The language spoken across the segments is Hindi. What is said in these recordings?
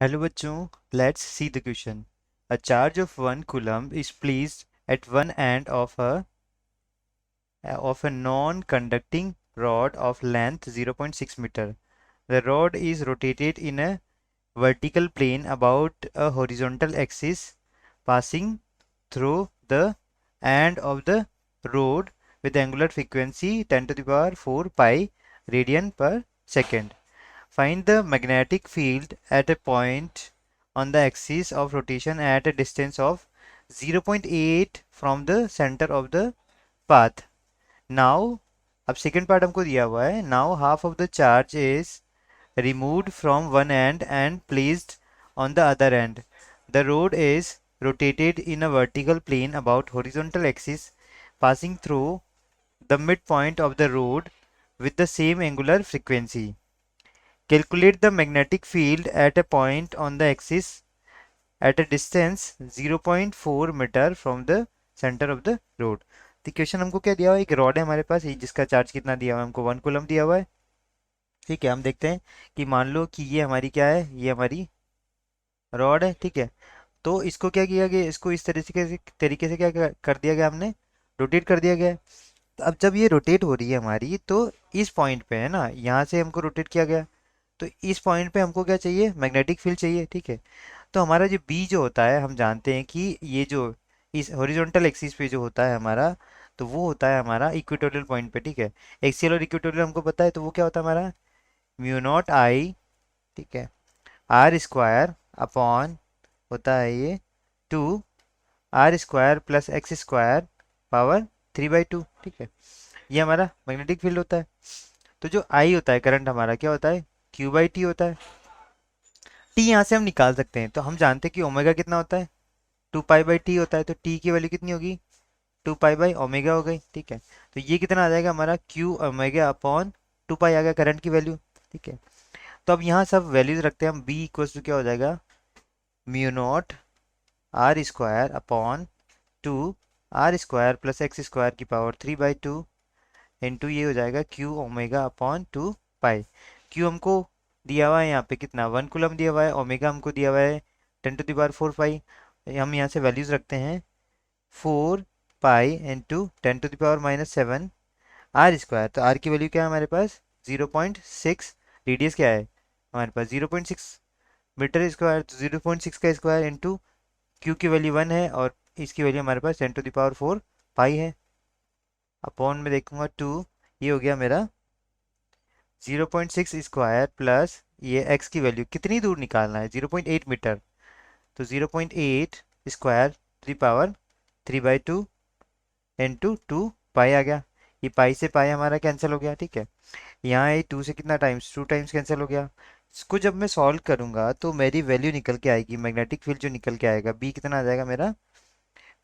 हेलो बच्चों, let's see the question. A charge of 1 coulomb is placed at one end of a non-conducting rod of length 0.6 meter. The rod is rotated in a vertical plane about a horizontal axis, passing through the end of the rod with angular frequency 10 to the power 4 pi radian per second. Find the magnetic field at a point on the axis of rotation at a distance of 0.8 from the center of the path. Now, अब second part हमको दिया हुआ है. Now half of the charge is removed from one end and placed on the other end. The rod is rotated in a vertical plane about horizontal axis, passing through the midpoint of the rod with the same angular frequency. Calculate the magnetic field at a point on the axis at a distance 0.4 metre from the centre of the road. तो क्वेश्चन हमको क्या दिया हुआ है, एक रॉड है हमारे पास, जिसका चार्ज कितना दिया हुआ है हमको 1 कूलम दिया हुआ है. ठीक है, हम देखते हैं कि मान लो कि ये हमारी क्या है, ये हमारी रॉड है. ठीक है, तो इसको क्या किया गया, इसको इस तरीके से क्या कर दिया गया, हमने रोटेट कर दिया गया है. तो अब जब ये रोटेट हो रही है हमारी, तो इस पॉइंट पे है ना, यहाँ से हमको रोटेट किया गया, तो इस पॉइंट पे हमको क्या चाहिए, मैग्नेटिक फील्ड चाहिए. ठीक है, तो हमारा जो बी जो होता है, हम जानते हैं कि ये जो इस हॉरिजॉन्टल एक्सिस पे जो होता है हमारा, तो वो होता है हमारा इक्वेटोरियल पॉइंट पे. ठीक है, एक्सियल और इक्वेटोरियल हमको पता है, तो वो क्या होता है हमारा म्यू नॉट आई. ठीक है, आर स्क्वायर अपॉन होता है ये 2 r square plus x square power 3/2. ठीक है, ये हमारा मैग्नेटिक फील्ड होता है. तो जो आई होता है करंट हमारा क्या होता है, Q/T होता है. टी यहाँ से हम निकाल सकते हैं, तो हम जानते हैं कि ओमेगा कितना होता है, 2 पाई/T होता है. तो टी की वैल्यू कितनी होगी, 2 पाई/ओमेगा हो गई. ठीक है, तो ये कितना आ जाएगा हमारा Q/ओमेगा अपॉन 2 पाई आ गया करंट की वैल्यू. ठीक है, तो अब यहाँ सब वैल्यूज रखते हैं हम. बी इक्वल्स टू क्या हो जाएगा, mu naught r square upon 2 r square plus x square की पावर 3/2 इंटू ये हो जाएगा Q/ओमेगा अपॉन 2 पाई. क्यू हमको दिया हुआ है यहाँ पे कितना, 1 कूलम दिया हुआ है. ओमेगा हमको दिया हुआ है 10⁻⁴ हम यहाँ से वैल्यूज रखते हैं. 4 पाई इंटू 10⁻⁻7 आर स्क्वायर. तो आर की वैल्यू क्या है हमारे पास, 0.6. रेडियस क्या है हमारे पास, 0.6 मीटर स्क्वायर. तो 0.6 का स्क्वायर इंटू क्यू की वैल्यू 1 है और इसकी वैल्यू हमारे पास 10⁻⁴ है. अपॉन में देखूंगा 2, ये हो गया मेरा 0.6 स्क्वायर प्लस ये एक्स की वैल्यू कितनी दूर निकालना है, 0.8 मीटर. तो 0.8 square to the power 3/2 into 2 pi आ गया. ये पाई से पाई हमारा कैंसिल हो गया. ठीक है, यहाँ ये 2 से कितना टाइम्स, 2 टाइम्स कैंसिल हो गया. इसको जब मैं सॉल्व करूंगा तो मेरी वैल्यू निकल के आएगी, मैग्नेटिक फील्ड जो निकल के आएगा, बी कितना आ जाएगा मेरा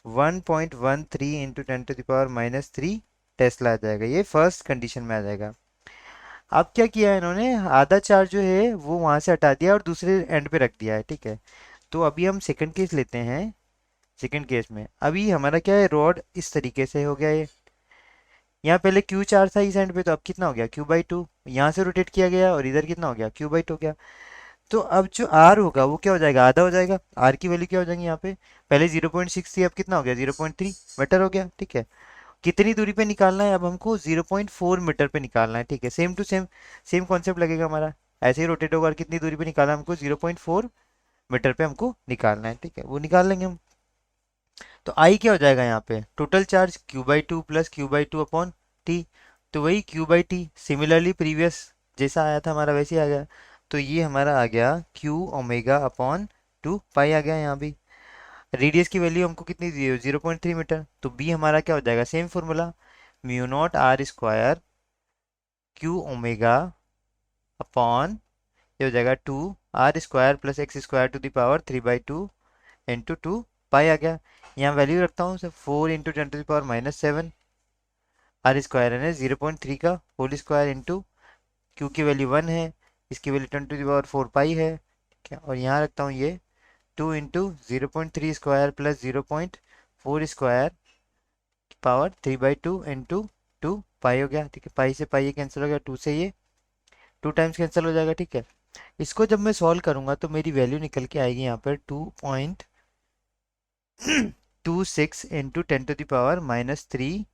1.13 इंटू 10⁻³ टेस्ला आ जाएगा. ये फर्स्ट कंडीशन में आ जाएगा. अब क्या किया है इन्होंने, आधा चार्ज जो है वो वहां से हटा दिया और दूसरे एंड पे रख दिया है. ठीक है, तो अभी हम सेकंड केस लेते हैं. सेकंड केस में अभी हमारा क्या है, रॉड इस तरीके से हो गया ये. यहाँ पहले क्यू चार्ज था इस एंड पे, तो अब कितना हो गया, Q/2. यहाँ से रोटेट किया गया और इधर कितना हो गया, Q/2 हो गया. तो अब जो आर होगा वो क्या हो जाएगा, आधा हो जाएगा. आर की वैल्यू क्या हो जाएगी यहाँ पे, पहले 0.6 थी, अब कितना हो गया 0.3 मीटर हो गया. ठीक है, कितनी दूरी पे निकालना है, अब हमको 0.4 मीटर पे निकालना है. ठीक है, same to same same concept लगेगा हमारा. ऐसे ही रोटेट होगा और कितनी दूरी पे निकालना है हमको, 0.4 मीटर पे हमको निकालना है. ठीक है, वो निकाल लेंगे हम. तो आई क्या हो जाएगा यहाँ पे, total charge Q/2 plus Q/2 upon T. तो वही Q/T सिमिलरली प्रीवियस जैसा आया था हमारा वैसे ही आ गया. तो ये हमारा आ गया Q/ओमेगा अपॉन 2 पाई आ गया. यहाँ भी रेडियस की वैल्यू हमको कितनी दी है, 0.3 मीटर. तो बी हमारा क्या हो जाएगा, same formula, mu naught r square Q/ओमेगा अपॉन ये हो जाएगा 2 r square plus x square to the power 3/2 into 2 pi आ गया. यहाँ वैल्यू रखता हूँ, 4 इंटू 10⁻⁻7 आर स्क्वायर है 0.3 का होल स्क्वायर इंटू क्यू की वैल्यू 1 है, इसकी वैल्यू 10⁻⁴ है. ठीक है, और यहाँ रखता हूँ ये 2 into 0.3 square plus 0.4 square power 3/2 into 2 पाई हो गया. ठीक है, पाई से पाई ये कैंसिल हो गया, 2 से ये 2 टाइम्स कैंसिल हो जाएगा. ठीक है, इसको जब मैं सॉल्व करूंगा तो मेरी वैल्यू निकल के आएगी यहाँ पर 2.26 इंटू 10⁻³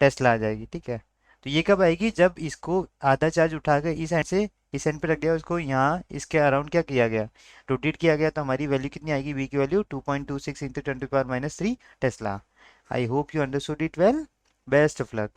टेस्ला आ जाएगी। ठीक है, तो ये कब आएगी, जब इसको आधा चार्ज उठा कर इस एंड से इस एंड पे रख दिया, उसको यहाँ इसके अराउंड क्या किया गया, रोटेट किया गया, तो हमारी वैल्यू कितनी आएगी, वी की value 2.26 into 10⁻³ Tesla. I hope you understood it well. Best of luck.